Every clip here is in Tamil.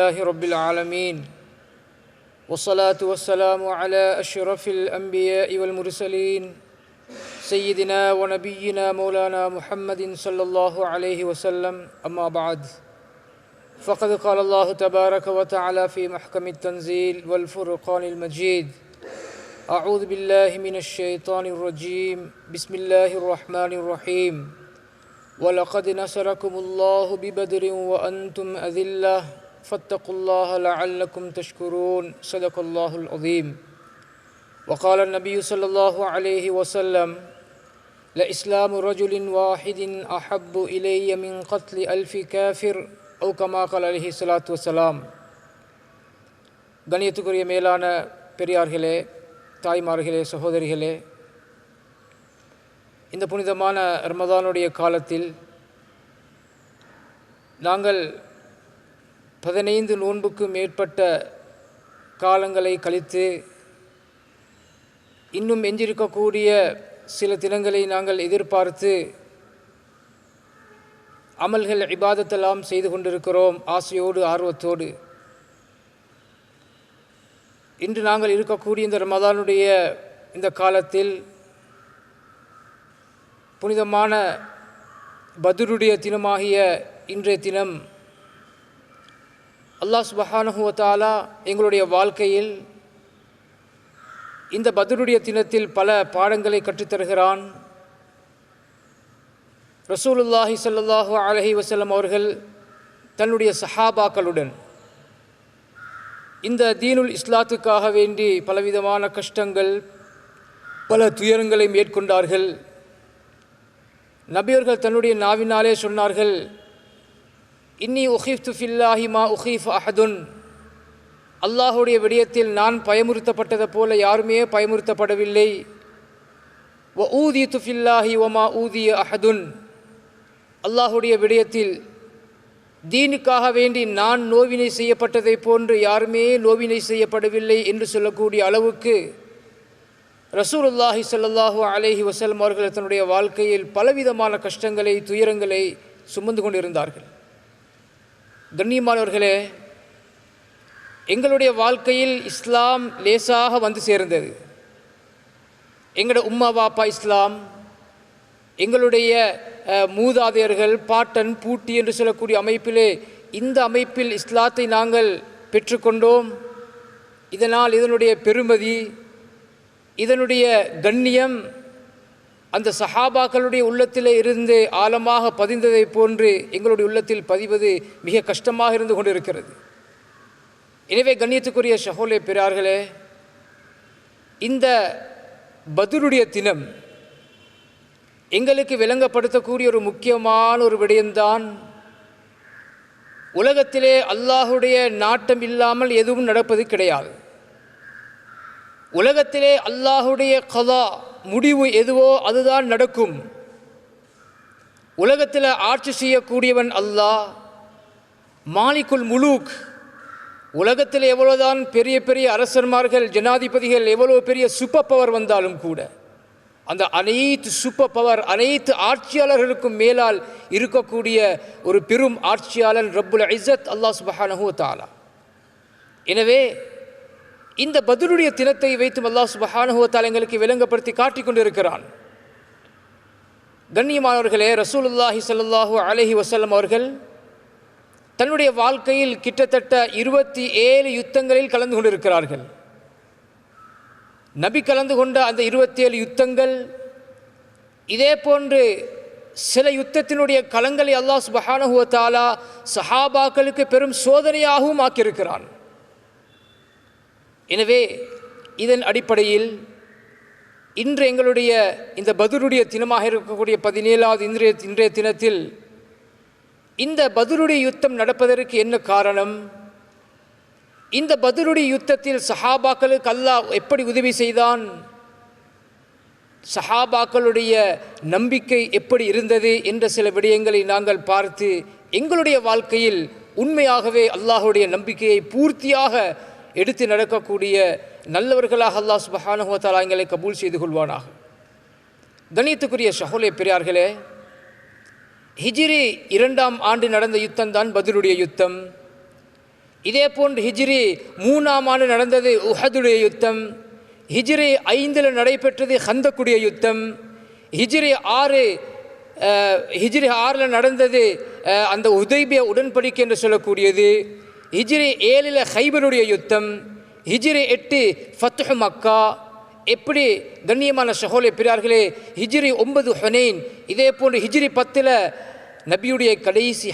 لله رب العالمين والصلاة والسلام على أشرف الأنبياء والمرسلين سيدنا ونبينا مولانا محمد صلى الله عليه وسلم أما بعد فقد قال الله تبارك وتعالى في محكم التنزيل والفرقان المجيد أعوذ بالله من الشيطان الرجيم بسم الله الرحمن الرحيم وَلَقَدْ نَصَرَكُمُ اللَّهُ بِبَدْرٍ وَأَنْتُمْ أَذِلَّةٌ فَاتَّقُوا اللَّهَ لَعَلَّكُمْ تَشْكُرُونَ صدق الله العظيم. وقال النبي صلى الله عليه وسلم لإسلام رجل واحد أحب إلي من قتل ألف كافر أو كما قال عليه الصلاة والسلام. கண்ணியத்துக்குரிய மேலான பெரியார்களே, தாய்மார்களே, சகோதரிகளே, இந்த புனிதமான ரமதானுடைய காலத்தில் நாங்கள் 15 நோன்புக்கு மேற்பட்ட காலங்களை கழித்து இன்னும் எஞ்சிருக்கக்கூடிய சில தினங்களை நாங்கள் எதிர்பார்த்து அமல்கள் இபாதத்தெல்லாம் செய்து கொண்டிருக்கிறோம், ஆசையோடு ஆர்வத்தோடு. இன்று நாங்கள் இருக்கக்கூடிய இந்த ரமதானுடைய இந்த காலத்தில் புனிதமான பத்ருடைய தினமாகிய இன்றைய தினம் அல்லாஹ் சுப்ஹானஹு வ தஆலா எங்களுடைய வாழ்க்கையில் இந்த பத்ருடைய தினத்தில் பல பாடங்களை கற்றுத்தருகிறான். ரசூலுல்லாஹி ஸல்லல்லாஹு அலைஹி வஸல்லம் அவர்கள் தன்னுடைய சஹாபாக்களுடன் இந்த தீனுல் இஸ்லாத்துக்காக வேண்டி பலவிதமான கஷ்டங்கள், பல துயரங்களை மேற்கொண்டார்கள். நபியர்கள் தன்னுடைய நாவினாலே சொன்னார்கள், இன்னி உஹீஃப்து ஃபில்லாஹி மா உஹீஃப் அஹதுன், அல்லாஹுடைய விடயத்தில் நான் பயமுறுத்தப்பட்டதை போல யாருமே பயமுறுத்தப்படவில்லை. வ ஊதியத்து ஃபில்லாஹி வ மா ஊதிய அஹதுன், அல்லாஹுடைய விடயத்தில் தீனுக்காக வேண்டி நான் நோவினை செய்யப்பட்டதை போன்று யாருமே நோவினை செய்யப்படவில்லை என்று சொல்லக்கூடிய அளவுக்கு ரசூலுல்லாஹி ஸல்லல்லாஹு அலைஹி வஸல்லம் அவர்கள் தன்னுடைய வாழ்க்கையில் பலவிதமான கஷ்டங்களை, துயரங்களை சுமந்து கொண்டிருந்தார்கள். கண்ணியமானவர்களே, எங்களுடைய வாழ்க்கையில் இஸ்லாம் லேசாக வந்து சேர்ந்தது. எங்களோட உம்மா பாப்பா இஸ்லாம், எங்களுடைய மூதாதையர்கள், பாட்டன் பூட்டி என்று சொல்லக்கூடிய அமைப்பிலே இந்த அமைப்பில் இஸ்லாத்தை நாங்கள் பெற்றுக்கொண்டோம். இதனால் இதனுடைய பெருமதி, இதனுடைய கண்ணியம் அந்த சஹாபாக்களுடைய உள்ளத்திலே இருந்து ஆழமாக பதிந்ததை போன்று எங்களுடைய உள்ளத்தில் பதிவது மிக கஷ்டமாக இருந்து கொண்டிருக்கிறது. எனவே கண்ணியத்துக்குரிய சகோதர பெரியார்களே, இந்த பத்ருடைய தினம் எங்களுக்கு விளங்கப்படுத்தக்கூடிய ஒரு முக்கியமான ஒரு விடயம்தான், உலகத்திலே அல்லாஹுடைய நாட்டம் இல்லாமல் எதுவும் நடப்பது கிடையாது. உலகத்திலே அல்லாஹுடைய கதா, முடிவு எதுவோ அதுதான் நடக்கும். உலகத்தில் ஆட்சி செய்யக்கூடியவன் அல்லாஹ், மாலிக்குல் முலூக். உலகத்தில் எவ்வளோதான் பெரிய பெரிய அரசர்மார்கள், ஜனாதிபதிகள், எவ்வளோ பெரிய சூப்பர் பவர் வந்தாலும் கூட அந்த அனைத்து சூப்பர் பவர், அனைத்து ஆட்சியாளர்களுக்கும் மேலால் இருக்கக்கூடிய ஒரு பெரும் ஆட்சியாளன் ரப்புல் இஸ்ஸத் அல்லாஹ் சுப்ஹானஹு வ தஆலா. எனவே இந்த பத்ருடைய தினத்தை வைத்து அல்லாஹ் சுப்ஹானஹு வ தஆலா எங்களுக்கு விளங்கப்படுத்தி காட்டிக் கொண்டிருக்கிறான். கண்ணியமானவர்களே, ரசூலுல்லாஹி ஸல்லல்லாஹு அலைஹி வஸல்லம் அவர்கள் தன்னுடைய வாழ்க்கையில் கிட்டத்தட்ட 27 யுத்தங்களில் கலந்து கொண்டிருக்கிறார்கள். நபி கலந்து கொண்ட அந்த 27 யுத்தங்கள், இதே போன்று சில யுத்தத்தினுடைய களங்களை அல்லாஹ் சுப்ஹானஹு வ தஆலா சஹாபாக்களுக்கு பெரும் சோதனையாகவும் ஆக்கியிருக்கிறான். எனவே இதன் அடிப்படையில் இன்று எங்களுடைய இந்த பத்ருடைய தினமாக இருக்கக்கூடிய 17வது இன்றைய தினத்தில் இந்த பத்ருடைய யுத்தம் நடப்பதற்கு என்ன காரணம், இந்த பத்ருடைய யுத்தத்தில் சஹாபாக்களுக்கு அல்லாஹ் எப்படி உதவி செய்தான், சஹாபாக்களுடைய நம்பிக்கை எப்படி இருந்தது என்ற சில விடயங்களை நாங்கள் பார்த்து எங்களுடைய வாழ்க்கையில் உண்மையாகவே அல்லாஹுடைய நம்பிக்கையை பூர்த்தியாக எடுத்து நடக்கக்கூடிய நல்லவர்களாக அல்லாஹ் சுப்ஹானஹு வ தஆலா எங்களை கபூல் செய்து கொள்வானாக. கண்ணியத்துக்குரிய சகோதர பெரியார்களே, ஹிஜ்ரி 2ஆம் ஆண்டு நடந்த யுத்தம் தான் பத்ருடைய யுத்தம். இதே போன்று ஹிஜ்ரி 3ஆம் ஆண்டு நடந்தது உஹதுடைய யுத்தம். ஹிஜ்ரி 5 நடைபெற்றது ஹந்தக்குடைய யுத்தம். ஹிஜ்ரி 6 நடந்தது அந்த உதைபியா உடன்படிக்கை என்று சொல்லக்கூடியது. ஹிஜ்ரி 7 ஹைபருடைய யுத்தம். ஹிஜ்ரி 8 ஃபத்ஹு மக்கா. எப்படி கண்ணியமான சகோதர பெரியார்களே, ஹிஜ்ரி 9 ஹுனைன். இதே போன்று ஹிஜ்ரி 10 நபியுடைய கடைசி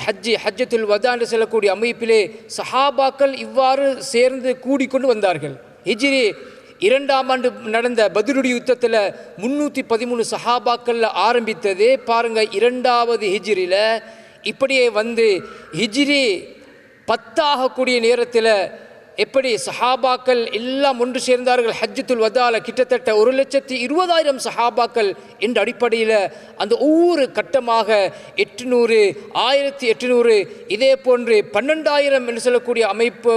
ஹஜ்ஜத்துல் வதா என்று சொல்லக்கூடிய அமைப்பிலே சஹாபாக்கள் இவ்வாறு சேர்ந்து கூடிக்கொண்டு வந்தார்கள். ஹிஜ்ரி 2ஆம் ஆண்டு நடந்த பத்ருடைய யுத்தத்தில் 313 சஹாபாக்கள் ஆரம்பித்தது பாருங்க. 2வது ஹிஜ்ரியில் இப்படியே வந்து ஹிஜ்ரி 10 ஆகக்கூடிய நேரத்தில் எப்படி சஹாபாக்கள் எல்லாம் ஒன்று சேர்ந்தார்கள். ஹஜ்ஜத்துல் வதால கிட்டத்தட்ட 1,20,000 சஹாபாக்கள் என்ற அடிப்படையில் அந்த ஒவ்வொரு கட்டமாக 800, 1800, இதே போன்று 12,000 என்று சொல்லக்கூடிய அமைப்பு.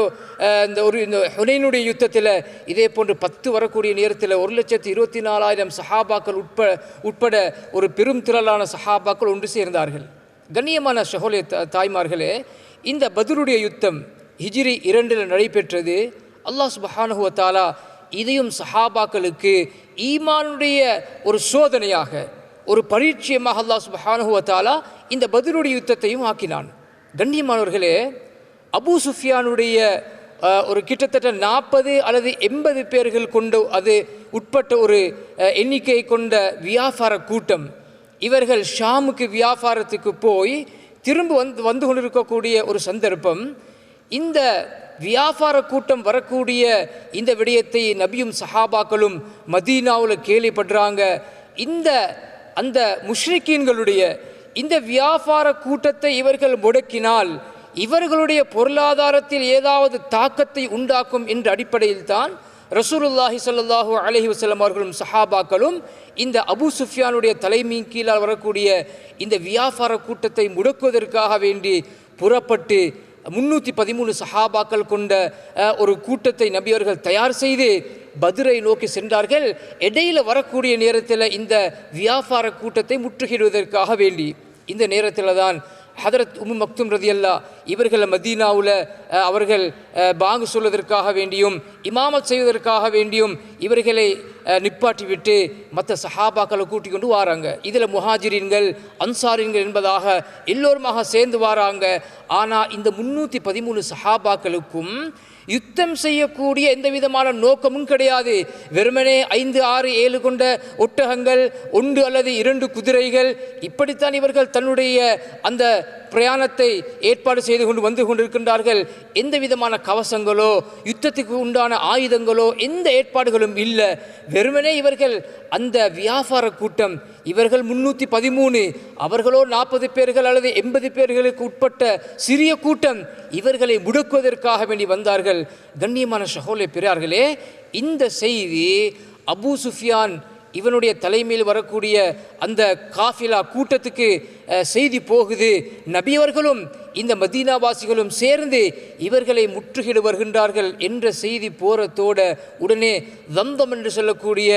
இந்த ஹுனைனுடைய யுத்தத்தில் இதே போன்று 10 வரக்கூடிய நேரத்தில் 1,24,000 சஹாபாக்கள் உட்பட ஒரு பெரும் திரளான சஹாபாக்கள் ஒன்று சேர்ந்தார்கள். கண்ணியமான சகோதர தாய்மார்களே, இந்த பத்ருடைய யுத்தம் ஹிஜ்ரி 2 நடைபெற்றது. அல்லாஹ் சுப்ஹானஹு வ தஆலா இதையும் சஹாபாக்களுக்கு ஈமானுடைய ஒரு சோதனையாக, ஒரு பரீட்சையமாக அல்லாஹ் சுப்ஹானஹு வ தஆலா இந்த பத்ருடைய யுத்தத்தையும் ஆக்கினான். கண்ணியமானவர்களே, அபூ சுஃபியானுடைய ஒரு கிட்டத்தட்ட 40 அல்லது 80 பேர்கள் கொண்டு அது உட்பட்ட ஒரு எண்ணிக்கையை கொண்ட வியாபார கூட்டம். இவர்கள் ஷாமுக்கு வியாபாரத்துக்கு போய் திரும்ப வந்து கொண்டிருக்கக்கூடிய ஒரு சந்தர்ப்பம். இந்த வியாபார கூட்டம் வரக்கூடிய இந்த விடயத்தை நபியும் சஹாபாக்களும் மதீனாவில் கேள்விப்படுறாங்க. அந்த முஷ்ரிக்கீன்களுடைய இந்த வியாபார கூட்டத்தை இவர்கள் முடக்கினால் இவர்களுடைய பொருளாதாரத்தில் ஏதாவது தாக்கத்தை உண்டாக்கும் என்ற அடிப்படையில் தான் ரசூலுல்லாஹி ஸல்லல்லாஹு அலைஹி வஸல்லம் அவர்களும் சஹாபாக்களும் இந்த அபூ சுஃபியானுடைய தலைமையின் கீழால் வரக்கூடிய இந்த வியாபார கூட்டத்தை முடக்குவதற்காக வேண்டி புறப்பட்டு 313 சஹாபாக்கள் கொண்ட ஒரு கூட்டத்தை நபியவர்கள் தயார் செய்து பத்ரை நோக்கி சென்றார்கள். இடையில வரக்கூடிய நேரத்தில் இந்த வியாபார கூட்டத்தை முற்றுகிடுவதற்காக வேண்டி இந்த நேரத்தில் தான் ஹதரத் உம்மு மக்தும் ரதியல்லாஹ் இவர்கள் மதீனாவில் அவர்கள் பாங்கு சொல்வதற்காக வேண்டியும் இமாமத் செய்வதற்காக வேண்டியும் இவர்களை நிப்பாட்டிவிட்டு மற்ற சஹாபாக்களை கூட்டிக் கொண்டு வராங்க. இதில் முஹாஜிரின்கள் அன்சாரின்கள் என்பதாக எல்லோருமாக சேர்ந்து வராங்க. ஆனால் இந்த 313 சஹாபாக்களுக்கும் யுத்தம் செய்யக்கூடிய எந்த விதமான நோக்கமும் கிடையாது. வெறுமனே 5, 6, 7 கொண்ட ஒட்டகங்கள், 1 அல்லது 2 குதிரைகள், இப்படித்தான் இவர்கள் தன்னுடைய அந்த பிரயாணத்தை ஏற்பாடு செய்து வந்து கொண்டிருக்கின்றார்கள். எந்த விதமான கவசங்களோ யுத்தத்துக்கு உண்டான ஆயுதங்களோ எந்த ஏற்பாடுகளும் இல்லை. வெறுமனே இவர்கள் அந்த வியாபார கூட்டம், இவர்கள் 313, அவர்களோ 40 பேர்கள் அல்லது 80 பேர்களுக்கு உட்பட்ட சிறிய கூட்டம், இவர்களை முடக்குவதற்காக வேண்டி வந்தார்கள். கண்ணியமான சகோதர பெரியார்களே, இந்த செய்தி அபூ சுஃபியான் இவனுடைய தலைமையில் வரக்கூடிய அந்த காஃபிலா கூட்டத்துக்கு செய்தி போகுது. நபியவர்களும் இந்த மதீனாவாசிகளும் சேர்ந்து இவர்களை முற்றுகிடு வருகின்றார்கள் என்ற செய்தி போறதோட உடனே தம்தம் என்று சொல்லக்கூடிய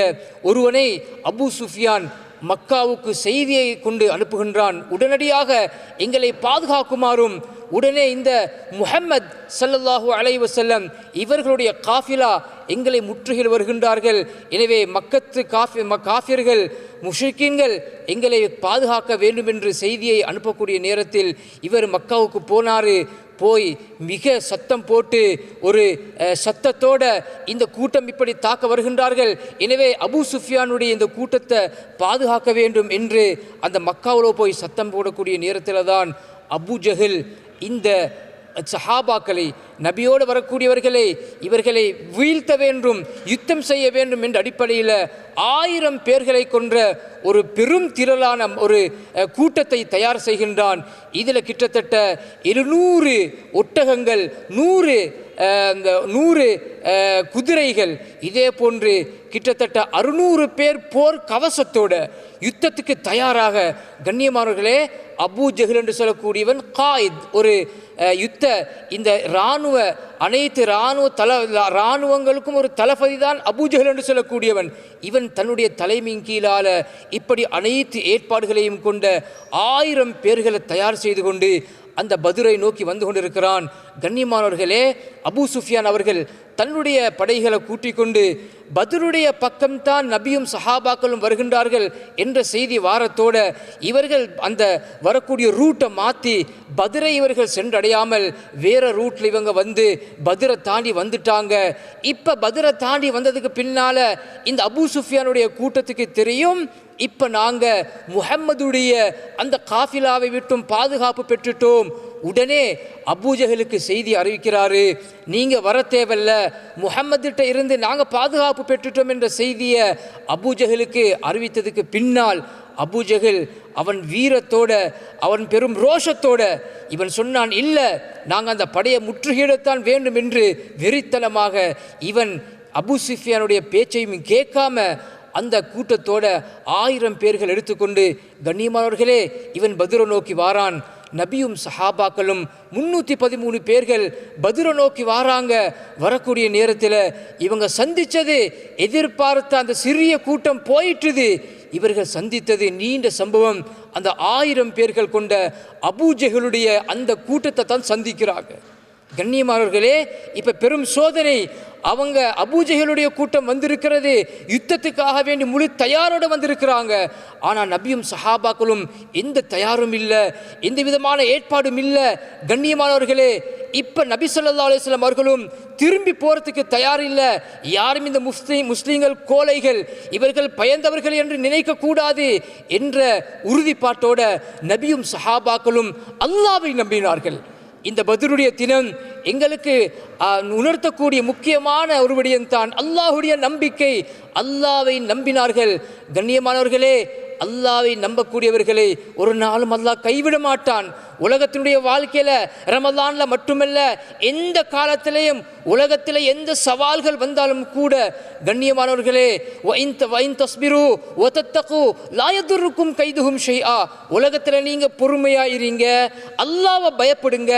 ஒருவனை அபூ சுஃபியான் மக்காவுக்கு செய்தியை கொண்டு அனுப்புகின்றான். உடனடியாக எங்களை பாதுகாக்குமாறும் உடனே இந்த முஹம்மத் ஸல்லல்லாஹு அலைஹி வஸல்லம் இவர்களுடைய காஃபிலா எங்களை முற்றுகிட வருகின்றார்கள். எனவே மக்கத்து காஃபிர்கள் முஷ்ரிக்கீன்கள் எங்களை பாதுகாக்க வேண்டும் என்று செய்தியை அனுப்பக்கூடிய நேரத்தில் இவர் மக்காவுக்கு போனார். போய் மிக சத்தம் போட்டு ஒரு சத்தத்தோட இந்த கூட்டம் இப்படி தாக்க வருகின்றார்கள், எனவே அபூ சுஃபியானுடைய இந்த கூட்டத்தை பாதுகாக்க வேண்டும் என்று அந்த மக்காவில் போய் சத்தம் போடக்கூடிய நேரத்தில் தான் அபூ ஜஹல் இந்த சஹாபாக்களை, நபியோடு வரக்கூடியவர்களை, இவர்களை வீழ்த்த வேண்டும், யுத்தம் செய்ய வேண்டும் என்ற அடிப்படையில் 1000 பேர்களை கொன்ற ஒரு பெரும் திரளான ஒரு கூட்டத்தை தயார் செய்கின்றான். இதில் கிட்டத்தட்ட 200 ஒட்டகங்கள், 100 குதிரைகள், இதே போன்று கிட்டத்தட்ட 600 பேர் போர் கவசத்தோட யுத்தத்துக்கு தயாராக. கண்ணியமானவர்களே, அபூ ஜஹல் என்று சொல்லக்கூடியவன் காயித், ஒரு யுத்த இந்த அனைத்து இராணுவங்களுக்கும் ஒரு தளபதி தான் அபூ ஜஹல் என்று சொல்லக்கூடியவன். இவன் தன்னுடைய தலைமையின் கீழால இப்படி அனைத்து ஏற்பாடுகளையும் கொண்ட 1000 பேர்களை தயார் செய்து கொண்டு அந்த பத்ரை நோக்கி வந்து கொண்டிருக்கிறான். கண்ணியமானவர்களே, அபூ சுஃபியான் அவர்கள் தன்னுடைய படைகளை கூட்டிக் கொண்டு பத்ருடைய பக்கம்தான் நபியும் சஹாபாக்களும் வருகின்றார்கள் என்ற செய்தி வாரத்தோட இவர்கள் அந்த வரக்கூடிய ரூட்டை மாற்றி பத்ரை இவர்கள் சென்றடையாமல் வேற ரூட்டில் இவங்க வந்து பத்ரை தாண்டி வந்துட்டாங்க. இப்போ பத்ரை தாண்டி வந்ததுக்கு பின்னால இந்த அபூ சுஃபியானுடைய கூட்டத்துக்கு தெரியும், இப்போ நாங்கள் முஹம்மதுடைய அந்த காஃபிலாவை விட்டும் பாதுகாப்பு பெற்றுட்டோம். உடனே அபூஜஹலுக்கு செய்தி அறிவிக்கிறாரு, நீங்கள் வர தேவையில்ல, முஹம்மதுகிட்ட இருந்து நாங்கள் பாதுகாப்பு பெற்றுட்டோம் என்ற செய்தியை அபூஜஹலுக்கு அறிவித்ததுக்கு பின்னால் அபூஜஹல் அவன் வீரத்தோட அவன் பெரும் ரோஷத்தோட இவன் சொன்னான், இல்லை நாங்கள் அந்த படையை முற்றுகையிடத்தான் வேண்டும் என்று வெறித்தனமாக இவன் அபூ சுஃபியானுடைய பேச்சையும் கேட்காம அந்த கூட்டத்தோட 1000 பேர்கள் எடுத்துக்கொண்டு, கண்ணியமானவர்களே, இவன் பத்ரை நோக்கி வாரான். நபியும் சஹாபாக்களும் 313 பேர்கள் பத்ரை நோக்கி வாராங்க. வரக்கூடிய நேரத்தில் இவங்க சந்தித்தது எதிர்பார்த்த அந்த சிறிய கூட்டம் போயிட்டுது. இவர்கள் சந்தித்தது நீண்ட சம்பவம். அந்த 1000 பேர்கள் கொண்ட அபூஜஹலுடைய அந்த கூட்டத்தை தான் சந்திக்கிறாங்க. கண்ணியமானவர்களே, இப்போ பெரும் சோதனை. அவங்க அபூஜஹலுடைய கூட்டம் வந்திருக்கிறது, யுத்தத்துக்காக வேண்டி முழு தயாரோடு வந்திருக்கிறாங்க. ஆனால் நபியும் சஹாபாக்களும் எந்த தயாரும் இல்லை, எந்த விதமான ஏற்பாடும் இல்லை. கண்ணியமானவர்களே, இப்போ நபி ஸல்லல்லாஹு அலைஹி வஸல்லம் அவர்களும் திரும்பி போகிறதுக்கு தயார் இல்லை. யாரும் இந்த முஸ்லீம்கள் கோழைகள், இவர்கள் பயந்தவர்கள் என்று நினைக்கக்கூடாது என்ற உறுதிப்பாட்டோட நபியும் சஹாபாக்களும் அல்லாஹ்வை நம்பினார்கள். இந்த பத்ருடைய தினம் எங்களுக்கு உணர்த்தக்கூடிய முக்கியமான ஒரு விடயம்தான் அல்லாஹுடைய நம்பிக்கை. அல்லாஹ்வை நம்பினார்கள். கண்ணியமானவர்களே, அல்லாஹ்வை நம்பக்கூடியவர்களை ஒரு நாளும் அல்லாஹ் கைவிட மாட்டான். உலகத்தினுடைய வாழ்க்கையில் ரமலான்ல மட்டுமல்ல, எந்த காலத்திலையும் உலகத்தில் எந்த சவால்கள் வந்தாலும் கூட கண்ணியமானவர்களே, உலகத்தில் நீங்கள் பொறுமையாயிருங்க, அல்லாஹ்வை பயப்படுங்க.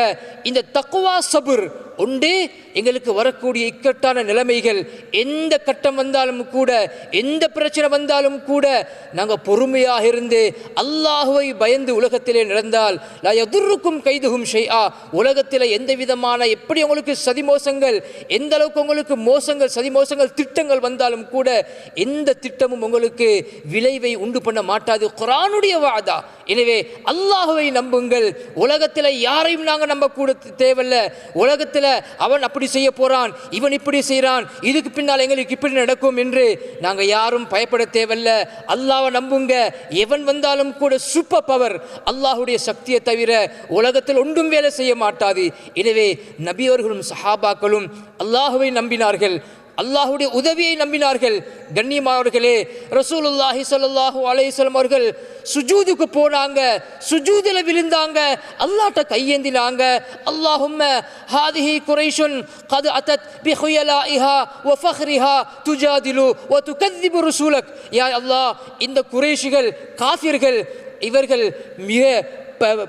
இந்த தக்வா சபுர் உண்டு. எங்களுக்கு வரக்கூடிய இக்கட்டான நிலைமைகள் எந்த கட்டம் வந்தாலும் கூட, எந்த பிரச்சனை வந்தாலும் கூட நாங்கள் பொறுமையாக இருந்து அல்லாஹ்வை பயந்து உலகத்திலே நடந்தால் லா யதுர்ருக்கும் கைதுஹும் ஷைஆ, உலகத்தில் எந்த விதமான எப்படி உங்களுக்கு சதிமோசங்கள், எந்த அளவுக்கு உங்களுக்கு மோசங்கள் சதிமோசங்கள் திட்டங்கள் வந்தாலும் கூட எந்த திட்டமும் உங்களுக்கு விளைவை உண்டு பண்ண மாட்டாது. குர்ஆனுடைய வாதா. எனவே அல்லாஹ்வை நம்புங்கள். உலகத்தில் யாரையும் நாங்கள் நம்பக்கூட தேவையில்ல. உலகத்தில் அவன் அப்படி செய்ய போறான், இவன் இப்படி செய்கிறான், இதுக்கு பின்னால் எங்களுக்கு இப்படி நடக்கும் என்று நாங்கள் யாரும் பயப்பட தேவையில்ல. அல்லாஹ்வை நம்புங்க. எவன் வந்தாலும் கூட சூப்பர் பவர் அல்லாஹ்வுடைய சக்தியை தவிர உலகத்தில் ஒன்றும் வேலை செய்ய மாட்டாது. எனவே நபியவர்களும் சஹாபாக்களும் அல்லாஹ்வை நம்பினார்கள், அல்லாஹ்வுடைய உதவியை நம்பினார்கள். கண்ணியமானவர்களே, ரசூலுல்லாஹி ஸல்லல்லாஹு அலைஹி வஸல்லம் அவர்கள் சுஜூதுக்கு போனாங்க, சுஜூதில் விழுந்தாங்க, அல்லாஹ்ட்ட கையேந்தினாங்க. அல்லாஹும்ம ஹாதிஹி குரைஷுன் கத் அத்தத் பிஹுயலாஇஹா வ ஃபக்ரிஹா துஜாதிலு வ துகذிபு ரசூலக். யா அல்லாஹ், இந்த குறைஷிகள் காஃபிர்கள் இவர்கள் மிக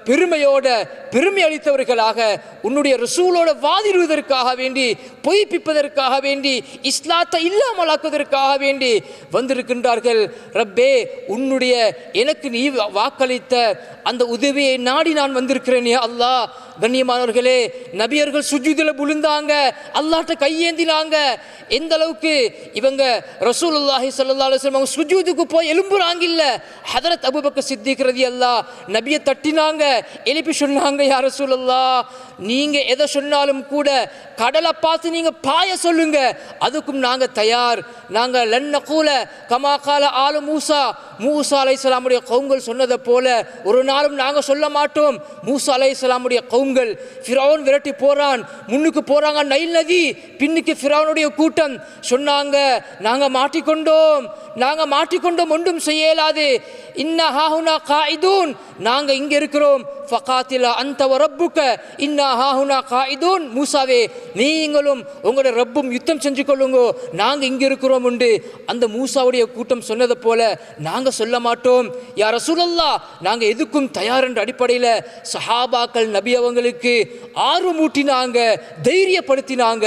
பெருமையோட பெருமை அளித்தவர்களாக உன்னுடைய ரசூலோட வாதிடுவதற்காக வேண்டி, பொய்ப்பிப்பதற்காக வேண்டி, இஸ்லாத்தை இல்லாமலாக்குவதற்காக வேண்டி வந்திருக்கின்றார்கள். ரப்பே, உன்னுடைய எனக்கு நீ வாக்களித்த அந்த உதவியை நாடி நான் வந்திருக்கிறேன் யா அல்லாஹ். கண்ணியமானவர்களே, நபியர்கள் சுஜூதில் விழுந்தாங்க, அல்லாஹ்ட்ட கையேந்தினாங்க. எந்த அளவுக்கு இவங்க ரசூலுல்லாஹி ஸல்லல்லாஹு அலைஹி வஸல்லம் சுஜூதுக்கு போய் எழும்புறாங்க இல்ல, ஹதரத் அபூபக்கர் சித்திக் ரலியல்லாஹு நபியை தட்டினாங்க, எழுப்பி சொன்னாங்க, யா ரசூலுல்லாஹ், நீங்க எதை சொன்னாலும் கூட கடலை பார்த்து நீங்க பாய சொல்லுங்க, அதுக்கும் நாங்க தயார். நாங்க லன்னகூல கமா கால ஆலு மூசா, மூசா அலைஹிஸ்ஸலாமுடைய கவுங்கள் சொன்னதை போல ஒரு நாளும் நாங்க சொல்ல மாட்டோம். மூசா அலைஹிஸ்ஸலாமுடைய கவுங்கள் ஃபிரௌன் விரட்டி போறான், முன்னுக்கு போறாங்க நைல் நதி, பின்னுக்கு ஃபிரௌனுடைய கூட்டம் சொன்னாங்க, நாங்க மாட்டிக்கொண்டோம், நாங்க மாட்டிக்கொண்டோம், ஒன்றும் செய்யலாது. இன்னா ஹாஹுனா காயிதூன், நாங்க இங்க இருக்கிறோம். ஃபகாத்திலா அன்த வ ரப்புக இன்னா ஹாஹுனா காயிதூன். மூசாவே, நீங்களும் உங்களோட ரப்பும் யுத்தம் செஞ்சு கொள்ளுங்க, நாங்க இங்க இருக்கிறோம் உண்டு. அந்த மூசாவுடைய கூட்டம் சொன்னதை போல நாங்க சொல்ல மாட்டோம். யா ரசூலல்லாஹ், நாங்க எதுக்கும் தயார் என்ற அடிப்படையில் சஹாபாக்கள் நபி அவங்களுக்கு ஆர்வமூட்டினாங்க, தைரியப்படுத்தினாங்க.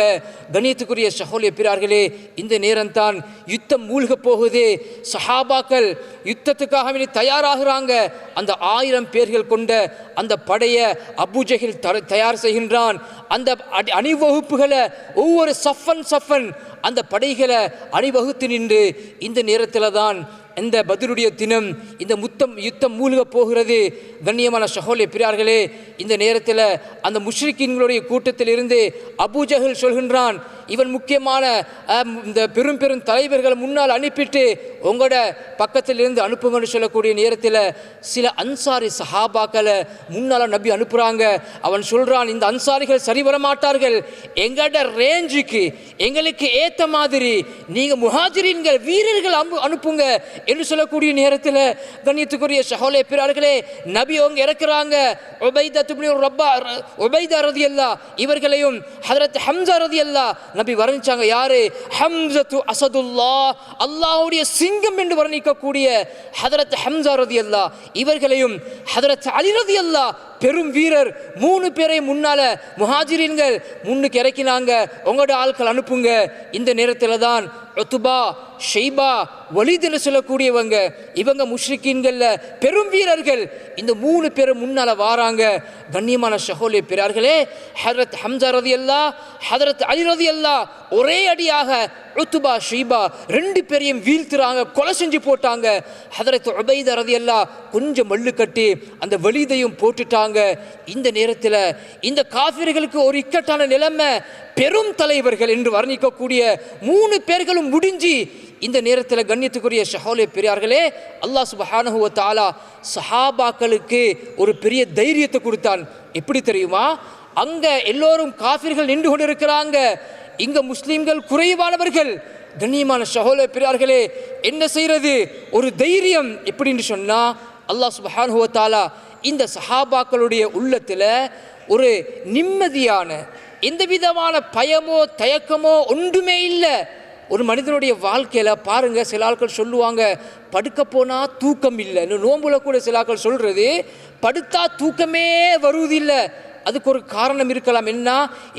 கணியத்துக்குரிய சகோதரிய பிறார்களே, இந்த நேரம் தான் யுத்தம் மூழ்க போகுது. சஹாபாக்கள் யுத்தத்துக்காக தயாராகிறாங்க. அந்த 1000 பேர்கள் கொண்ட அந்த படையை அபூஜஹில் தயார் செய்கின்றான். அந்த அணிவகுப்புகளை ஒவ்வொரு சஃபன் அந்த படைகளை அணிவகுத்து நின்று இந்த நேரத்தில் தான் இந்த பத்ருடைய தினம் இந்த யுத்தம் மூழ்க போகிறது. கண்ணியமான சகோதரர்களே பெரியார்களே, இந்த நேரத்தில் அந்த முஷ்ரிக்கீன்களுடைய கூட்டத்தில் இருந்து அபூஜஹல் சொல்கின்றான், இவன் முக்கியமான இந்த பெரும் தலைவர்களை முன்னால் அனுப்பிட்டு உங்களோட பக்கத்தில் இருந்து அனுப்புங்கன்னு சொல்லக்கூடிய நேரத்தில் சில அன்சாரி சஹாபாக்களை முன்னால் நபி அனுப்புகிறாங்க. அவன் சொல்கிறான், இந்த அன்சாரிகள் சரி வர மாட்டார்கள், எங்களோட ரேஞ்சுக்கு எங்களுக்கு ஏற்ற மாதிரி நீங்கள் முஹாஜிரீன்கள் வீரர்கள் அனுப்புங்க என்று சொல்லக்கூடிய நேரத்தில் கண்ணியத்துக்குரிய சஹோலே பிறார்களே, நபி அவங்க இறக்குறாங்க. உபைதா ரலியல்லாஹ் இவர்களையும் ஹஜ்ரத் ஹம்ஸா ரலியல்லாஹ் நபி வர்ணிச்சாங்க. யாரு? ஹம்ஸத்து அஸதுல்லாஹ், அல்லாஹ்வுடைய சிங்கம் என்று வர்ணிக்கக்கூடிய ஹஜ்ரத் ஹம்ஸா ரலியல்லாஹ் இவர்களையும் ஹஜ்ரத் அலி ரலியல்லாஹ் பெரும் வீரர் 3 பேரை முன்னால முஹாஜிரீன்கள் முன்னுக்கு இறக்கினாங்க. உங்களோட ஆட்கள் அனுப்புங்க. இந்த நேரத்தில் தான் உத்பா, ஷைபா, வலீத் என்று சொல்லக்கூடியவங்க இவங்க முஷ்ரிக்கீன்கள்ல பெரும் வீரர்கள் இந்த 3 பேரும் முன்னால வாராங்க. கண்ணியமான சகோதரர்களே பெரியார்களே, ஹஜ்ரத் ஹம்ஸா ரலியல்லாஹ், ஹஜ்ரத் அலி ரலியல்லாஹ் ஒரே அடியாக உத்பா, ஷைபா 2 பேரையும் வீழ்த்துறாங்க, கொலை செஞ்சு போட்டாங்க. ஹஜ்ரத் உபைதா ரலியல்லாஹ் கொஞ்சம் மல்லு கட்டி அந்த வலீதையும் போட்டுட்டாங்க. இந்த நேரத்தில் இந்த காஃபிர்களுக்கு ஒரு இக்கட்டான நிலைமை. பெரும் தலைவர்கள் என்று வர்ணிக்கக்கூடிய 3 பேர்களும் முடிஞ்சு இந்த நேரத்தில் கண்ணியத்துக்குரிய சஹோலே பெரியார்களே, அல்லாஹ் சுப்ஹானஹு வ தஆலா சஹாபாக்களுக்கு ஒரு பெரிய தைரியத்தை கொடுத்தான். எப்படி தெரியுமா? அங்க எல்லோரும் காஃபிர்கள் நின்று கொண்டு இருக்கிறாங்க, இங்க முஸ்லிம்கள் குறைவானவர்கள். கண்ணியமான சஹோலே பெரியார்களே, என்ன செய்யறது? ஒரு தைரியம். எப்படின்னு சொன்னா அல்லாஹ் சுப்ஹானஹு வ தஆலா இந்த சஹாபாக்களுடைய உள்ளத்தில் ஒரு நிம்மதியான எந்த விதமான பயமோ தயக்கமோ ஒன்றுமே இல்லை. ஒரு மனிதனுடைய வாழ்க்கையில் பாருங்க, சில ஆட்கள் சொல்லுவாங்க படுக்க போனால் தூக்கம் இல்லை. நோம்புல கூட சில ஆட்கள் சொல்றது படுத்தா தூக்கமே வருவதில்லை. அதுக்கு ஒரு காரணம் இருக்கலாம். என்ன?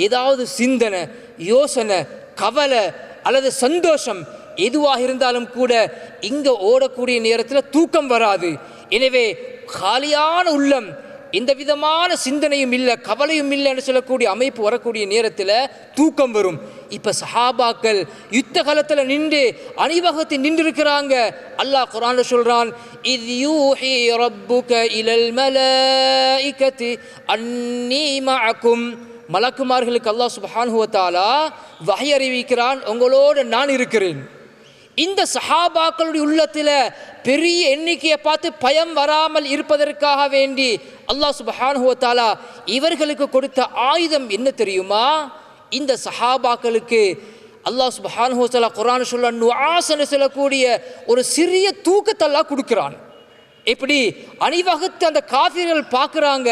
ஏதாவது சிந்தனை, யோசனை, கவலை அல்லது சந்தோஷம் எதுவாக இருந்தாலும் கூட இங்கே ஓடக்கூடிய நேரத்தில் தூக்கம் வராது. எனவே காலியான உள்ளம், எந்த விதமான சிந்தனையும் இல்லை, கவலையும் இல்லை என்று சொல்லக்கூடிய அமைப்பு வரக்கூடிய நேரத்தில் தூக்கம் வரும். இப்போ சஹாபாக்கள் யுத்த காலத்தில் நின்று அணிவகத்தில் நின்று இருக்கிறாங்க. அல்லாஹ் குர்ஆன்ல சொல்றான், இத் யூஹி ரப்புக இலல் மலாயிகதி அன்னி மஅக்கும். மலக்குமார்களுக்கு அல்லாஹ் சுப்ஹானஹு வ தஆலா வஹய் அறிவிக்கிறான், உங்களோடு நான் இருக்கிறேன். இந்த சஹாபாக்களுடைய உள்ளத்தில் பெரிய எண்ணிக்கையை பார்த்து பயம் வராமல் இருப்பதற்காக வேண்டி அல்லாஹ் சுப்ஹானஹு வ தஆலா இவர்களுக்கு கொடுத்த ஆயுதம் என்ன தெரியுமா? இந்த சஹாபாக்களுக்கு அல்லாஹ் சுப்ஹானஹு வ தஆலா குர்ஆன் சொல்ல நுஆஸ்னு சொல்லக்கூடிய ஒரு சிறிய தூக்கத்தை அல்லாஹ் கொடுக்கிறான். எப்படி? அணிவகுத்து அந்த காஃபிர்கள் பார்க்குறாங்க,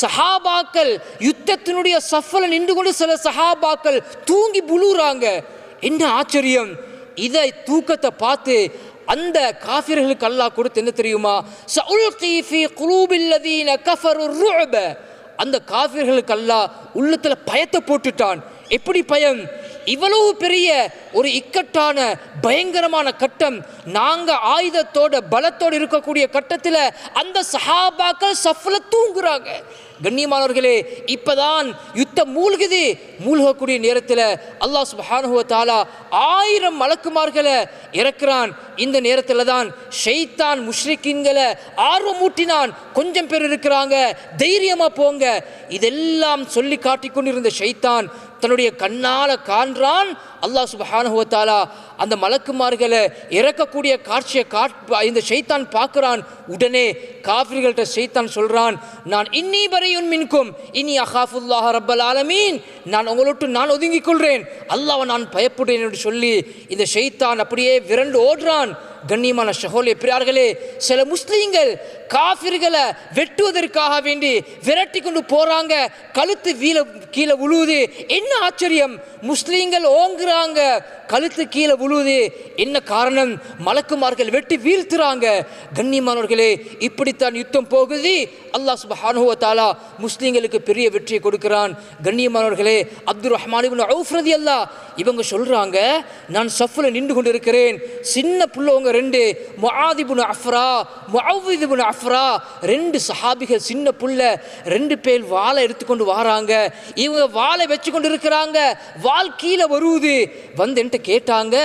சஹாபாக்கள் யுத்தத்தினுடைய சஃப்ல நின்று கொண்டு சில சஹாபாக்கள் தூங்கி புழுறாங்க. என்ன ஆச்சரியம்! இதை தூக்கத்தை பார்த்து அந்த காஃபிர்களுக்கு அல்லாஹ் கொடுத்து என்ன தெரியுமா? சஉல்கி ஃபீ குலூபில் லதீன கஃபரு ருஅப. அந்த காஃபிர்களுக்கு அல்லாஹ் உள்ளத்துல பயத்தை போட்டுட்டான். எப்படி பயம்? இவ்வளவு பெரிய ஒரு இக்கட்டான பயங்கரமான கட்டம், நாங்க ஆயுதத்தோட பலத்தோடு இருக்கக்கூடிய கட்டத்தில் அந்த சஹாபாக்கள் சஃப்ல தூங்குறாங்க. கண்ணியமானவர்களே, இப்பதான் யுத்தம் மூழ்கக்கூடிய நேரத்தில் அல்லாஹ் சுப்ஹானஹு வ தஆலா 1000 மலக்குமார்களை இறக்குறான். இந்த நேரத்தில் தான் ஷைத்தான் முஷ்ரிக்கீன்களை ஆர்வமூட்டினான். கொஞ்சம் பேர் இருக்கிறாங்க, தைரியமா போங்க. இதெல்லாம் சொல்லி காட்டிக் கொண்டிருந்த ஷைத்தான் தன்னுடைய கண்ணால காண்றான். அல்லாஹ் சுப்ஹானஹு வ தஆலா அந்த மலக்குமார்களை இறக்கக்கூடிய காட்சியை இந்த ஷைத்தான் பார்க்கிறான். உடனே காஃபிர்கள்ட்ட ஷைத்தான் சொல்றான், நான் இன்னி பரையுன் மின்கும் இன்னி அகாஃபுல்லாஹ ரப்பல் ஆலமீன், நான் உங்களோட்டு நான் ஒதுங்கிக் கொள்றேன், அல்லாஹ்வை நான் பயப்படுறேன் என்று சொல்லி இந்த ஷைத்தான் அப்படியே விரண்டு ஓடுறான். கண்ணியமான சகோதரர்களே பெரியார்களே, சில முஸ்லீம்கள் காஃபிர்களை வெட்டுவதற்காக வேண்டி விரட்டி கொண்டு போறாங்க, கழுத்து கீழே விழுவுது. என்ன ஆச்சரியம்! முஸ்லீம்கள் ஓங்குறாங்க, கழுத்து கீழே விழுவுது. என்ன காரணம்? மலக்குமார்கள் வெட்டி வீழ்த்துறாங்க. கண்ணியமானவர்களே, இப்படித்தான் யுத்தம் போகுது. அல்லாஹ் சுப்ஹானஹு வ தஆலா முஸ்லீம்களுக்கு பெரிய வெற்றியை கொடுக்கிறான். கண்ணியமானவர்களே, அப்துர் ரஹ்மான் இப்னு அவுஃப் ரலியல்லாஹ் இவங்க சொல்றாங்க, நான் சஃப்ல நின்று கொண்டு இருக்கிறேன், சின்ன புள்ளவங்க 2 முஆத் இப்னு அஃப்ரா, முஅவ்வித் இப்னு அஃப்ரா, 2 சஹாபிகள், சின்ன புள்ள, 2 பேர் வாளை எடுத்துக்கொண்டு வராங்க. இவங்க வாளை வச்சு கொண்டு இருக்கிறாங்க. வாள் கீழே வருவது. வந்து என்கிட்ட கேட்டாங்க,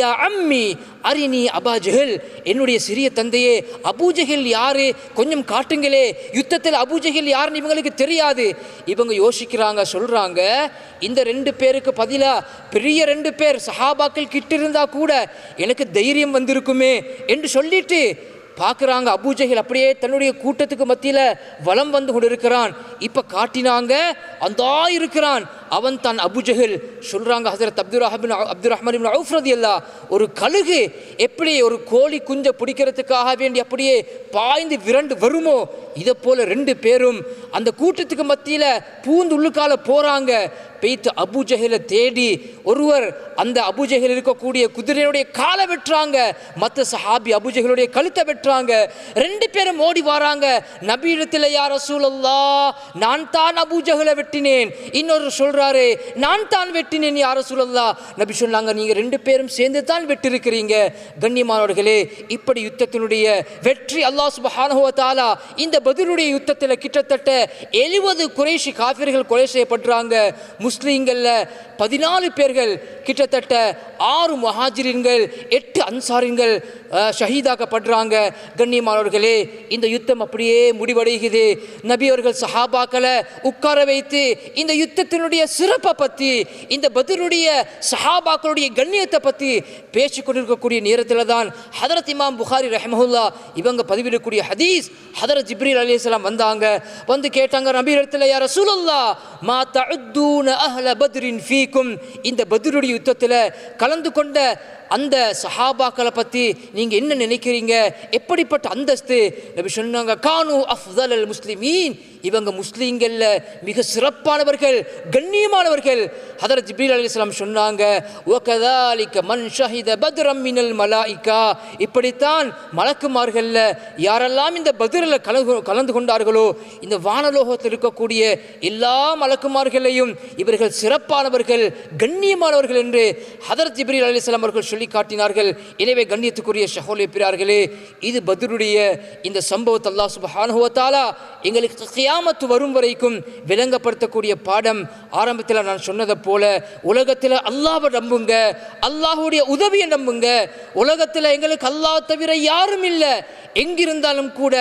யா அம்மி அரினி அபா ஜஹல், என்னுடைய சிறிய தந்தையே, அபூஜஹல் யாரு, கொஞ்சம் காட்டுங்களே, யுத்தத்தில் அபூஜஹல் யாருன்னு இவங்களுக்கு தெரியாது. இவங்க யோசிக்கிறாங்க, சொல்றாங்க, இந்த 2 பேருக்கு பதிலா பெரிய 2 பேர் சஹாபாக்கள் கிட்ட இருந்தா கூட எனக்கு தைரியம் வந்திருக்குமே என்று சொல்லிட்டு பார்க்குறாங்க. அபூஜஹல் அப்படியே தன்னுடைய கூட்டத்துக்கு மத்தியில் வலம் வந்து கொண்டு இருக்கிறான். இப்போ காட்டினாங்க, அந்த இருக்கிறான் அவன் தான் அபூஜஹல். சொல்கிறாங்க ஹஸரத் அப்துர் ரஹ்மான் இப்னு அவுஃப் ரலியல்லாஹு, ஒரு கழுகு எப்படி ஒரு கோழி குஞ்சை பிடிக்கிறதுக்காக வேண்டி அப்படியே பாய்ந்து விரண்டு வருமோ, இதை போல 2 பேரும் அந்த கூட்டத்துக்கு மத்தியில் பூந்து உள்ளுக்கால போகிறாங்க. பெய்த்து அபூஜஹலை தேடி ஒருவர் அந்த அபூஜஹல் இருக்கக்கூடிய குதிரையுடைய காலை வெட்டுறாங்க, மற்ற சஹாபி அபூஜஹலுடைய கழுத்தை வெட்டுறாங்க. 2 பேரும் ஓடி வராங்க. நபியிடத்தில், யா ரசூலல்லாஹ், நான் தான் அபூஜஹலை வெட்டினேன். இன்னொரு சொல்றாரு, நான் தான் வெட்டினேன் யா ரசூலல்லாஹ். நபி சொன்னாங்க, நீங்க 2 பேரும் சேர்ந்து தான் வெட்டிருக்கிறீங்க. கண்ணியமானவர்களே, இப்படி யுத்தத்தினுடைய வெற்றி அல்லாஹ் சுப்ஹானஹு வ தஆலா இந்த பத்ருடைய யுத்தத்தில் கிட்டத்தட்ட 70 குறைஷி காஃபிர்கள் கொலை செய்யப்படுறாங்க. முஸ்லீம்கள்ல 14 பேர்கள், கிட்டத்தட்ட 6 முஹாஜிரின்கள், 8 அன்சாரின்கள் ஷஹீதாக்கப்படுறாங்க. கண்ணியமானவர்களே, இந்த யுத்தம் அப்படியே முடிவடைகிறது. நபி அவர்கள் சஹாபாக்களை உட்கார வைத்து இந்த யுத்தத்தினுடைய சிறப்பை பற்றி, இந்த பத்ருடைய சஹாபாக்களுடைய கண்ணியத்தை பற்றி பேசிக்கொண்டிருக்கக்கூடிய நேரத்தில் தான் ஹதரத் இமாம் புகாரி ரஹ்மஹுல்லா இவங்க பதிவிடக்கூடிய ஹதீஸ், ஹதரத் ஜிப்ரீல் அலைஹிஸ்ஸலாம் வந்தாங்க. வந்து கேட்டாங்க, நபி இடத்துல, யா ரசூலல்லாஹ், மா தஅத்தூன அஹ்ல பத்ரின் ஃபீக்கும், இந்த பத்ருடைய யுத்தத்தில் கலந்து கொண்ட அந்த சஹாபாக்களை பற்றி நீங்கள் என்ன நினைக்கிறீங்க, எப்படிப்பட்ட அந்தஸ்து? நபி சொன்னாங்க, கானு அஃதலல் முஸ்லிமீன், இவங்க முஸ்லீம்களில் மிக சிறப்பானவர்கள், கண்ணியமானவர்கள். ஹதரத் ஜிப்ரீல் அலைஹிஸ்ஸலாம் சொன்னாங்க, வகதாலிக மன் ஷஹித பத்ரம் மினல் மலாயிகா, இப்படித்தான் மலக்குமார்களில் யாரெல்லாம் இந்த பத்ரில் கலந்து கொண்டார்களோ, இந்த வானலோகத்தில் இருக்கக்கூடிய எல்லா மலக்குமார்களையும் இவர்கள் சிறப்பானவர்கள், கண்ணியமானவர்கள் என்று ஹதரத் ஜிப்ரீல் அலைஹிஸ்ஸலாம் அவர்கள் சொல்லி காட்டினார்கள். எனவே கண்ணியத்துக்குரிய சகோதர பிரியார்களே, இது பத்ருடைய இந்த சம்பவத்தை அல்லாஹ் சுப்ஹானஹு வ தஆலா எங்களுக்கு கியாமத் வரும் வரைக்கும் விளங்கப்படுத்தக்கூடிய பாடம். ஆரம்பத்தில் நான் சொன்னதை போல உலகத்தில் அல்லாஹ்வை நம்புங்க, அல்லாஹ்வுடைய உதவியை நம்புங்க. உலகத்தில் எங்களுக்கு அல்லாஹ் தவிர யாரும் இல்லை. எங்கிருந்தாலும் கூட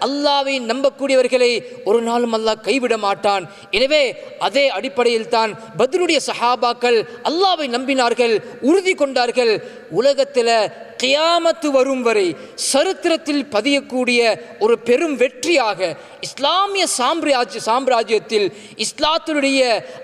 அல்லாஹ்வை நம்பக்கூடியவர்களை ஒரு நாளும் அல்லாஹ் கைவிட மாட்டான். எனவே அதே அடிப்படையில் தான் பத்ருடைய சஹாபாக்கள் அல்லாஹ்வை நம்பினார்கள், உறுதி கொண்டார்கள். உலகத்தில் கியாமத்து வரும் வரை சரித்திரத்தில் பதியக்கூடிய ஒரு பெரும் வெற்றியாக இஸ்லாமிய சாம்ராஜ்யத்தில் இஸ்லாத்தினுடைய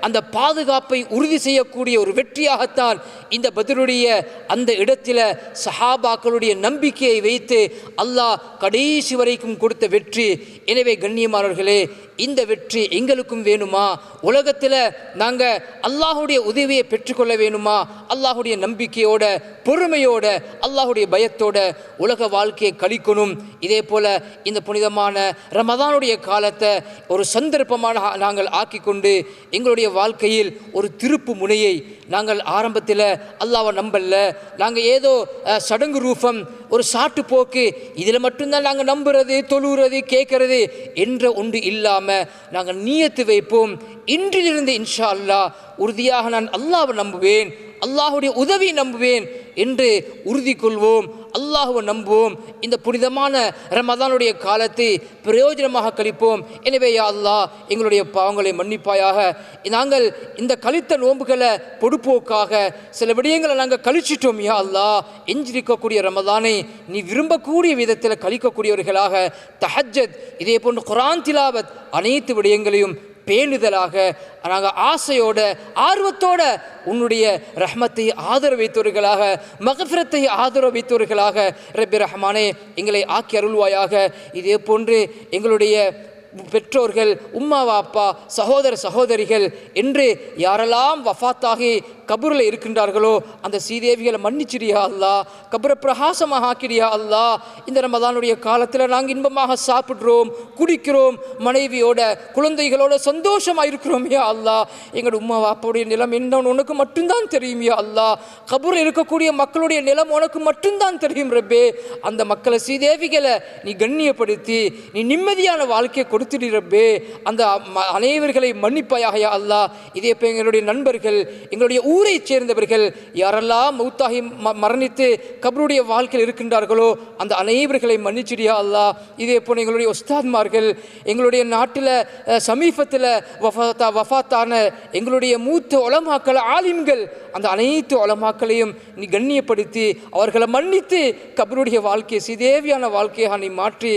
அந்த பாதுகாப்பை உறுதி செய்யக்கூடிய ஒரு வெற்றியாகத்தான் இந்த பத்ருடைய அந்த இடத்துல சஹாபாக்களுடைய நம்பிக்கையை வைத்து அல்லாஹ் கடைசி வரைக்கும் கொடுத்த வெற்றி. எனவே கண்ணியமானவர்களே, இந்த வெற்றி எங்களுக்கும் வேணுமா? உலகத்தில் நாங்கள் அல்லாஹுடைய உதவியை பெற்றுக்கொள்ள வேணுமா? அல்லாஹுடைய நம்பிக்கையோட, பொறுமையோட, அல்லாஹுடைய பயத்தோட உலக வாழ்க்கையை கழிக்கணும். இதே போல இந்த புனிதமான ரமதானுடைய காலத்தை ஒரு சந்தர்ப்பமான நாங்கள் ஆக்கிக்கொண்டு எங்களுடைய வாழ்க்கையில் ஒரு திருப்பு முனையை நாங்கள் ஆரம்பத்தில் அல்லாஹ்வை நம்பல, நாங்கள் ஏதோ சடங்கு ரூபம், ஒரு சாட்டு போக்கு, இதில் மட்டும்தான் நாங்கள் நம்புறது, தொழுகிறது, கேட்கறது என்ற ஒன்று இல்லாமல் நாங்கள் நியத்து வைப்போம். இன்றிலிருந்து இன்ஷா அல்லாஹ் உறுதியாக நான் அல்லாஹ்வை நம்புவேன், அல்லாஹுடைய உதவியை நம்புவேன் என்று உறுதி கொள்வோம். அல்லாஹுவை நம்புவோம். இந்த புனிதமான ரமதானுடைய காலத்தை பிரயோஜனமாக கழிப்போம். எனவே யா அல்லாஹ், எங்களுடைய பாவங்களை மன்னிப்பாயாக. நாங்கள் இந்த கழித்த நோன்புகளை பொடுப்போக்காக சில விடயங்களை நாங்கள் கழிச்சிட்டோம். யா அல்லாஹ், எஞ்சிருக்கக்கூடிய ரமதானை நீ விரும்பக்கூடிய விதத்தில் கழிக்கக்கூடியவர்களாக, தஹஜ்ஜத், இதே போன்று குர்ஆன் திலாவத், அனைத்து விடயங்களையும் பேணுதலாக நாங்கள் ஆசையோட, ஆர்வத்தோட உன்னுடைய ரஹ்மத்தை ஆதரவு வைத்தவர்களாக, மக்ஃபிரத்தை ஆதரவு வைத்தவர்களாக ரப்பி ரஹ்மானே எங்களை ஆக்கி அருள்வாயாக. இதே போன்று எங்களுடைய பெற்றோர்கள், உம்மா வாப்பா, சகோதர சகோதரிகள் என்று யாரெல்லாம் வஃபாத்தாகி கபூரில் இருக்கின்றார்களோ அந்த சீதேவிகளை மன்னிச்சிடியா அல்லா, கபரை பிரகாசமாக ஆக்கிடியா அல்லா. இந்த ரமதானுடைய காலத்தில் நாங்கள் இன்பமாக சாப்பிட்றோம், குடிக்கிறோம், மனைவியோட குழந்தைகளோட சந்தோஷமாக இருக்கிறோம் யா அல்லா. எங்களோட உம்மா வாப்பாவுடைய நிலம் என்னன்னு உனக்கு மட்டும்தான் தெரியும் யா அல்லா. கபூரில் இருக்கக்கூடிய மக்களுடைய நிலம் உனக்கு மட்டும்தான் தெரியும் ரப்பே. அந்த மக்களை சீதேவிகளை நீ கண்ணியப்படுத்தி நீ நிம்மதியான வாழ்க்கையை கொடுத்துடி ரப்பே. அந்த அனைவர்களை மன்னிப்பாயாக யா அல்லா. இதே போல் எங்களுடைய நண்பர்கள், எங்களுடைய ஊரை சேர்ந்தவர்கள் யாரெல்லாம் மௌத்தாகி மரணித்து கபருடைய வாழ்க்கையில் இருக்கின்றார்களோ அந்த அனைவர்களை மன்னிச்சிடியா அல்லா. இதே போல் எங்களுடைய உஸ்தாத்மார்கள், எங்களுடைய நாட்டில் சமீபத்தில் வஃபாத்தான எங்களுடைய மூத்த உலமாக்கள், ஆலிம்கள், அந்த அனைத்து உலமாக்களையும் நீ கண்ணியப்படுத்தி அவர்களை மன்னித்து கபருடைய வாழ்க்கையை சீதேவியான வாழ்க்கையாக நீ மாற்றி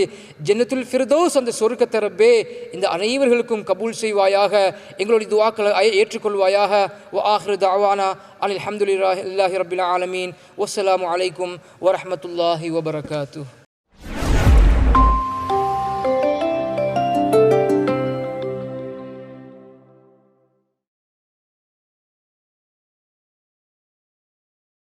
ஜன்னத்துல் ஃபிர்தௌஸ் அந்த சொர்க்கத்தை ரப்பே இந்த அனைவர்களுக்கும் கபூல் செய்வாயாக. எங்களுடைய துஆக்களை ஏற்றுக்கொள்வாயாக. வ ஆஹிரு தஅவானா அனில் ஹம்துலில்லாஹி ரப்பில் ஆலமீன். வஸ்ஸலாமு அலைக்கும் வரஹ்மத்துல்லாஹி வபரகாத்துஹு.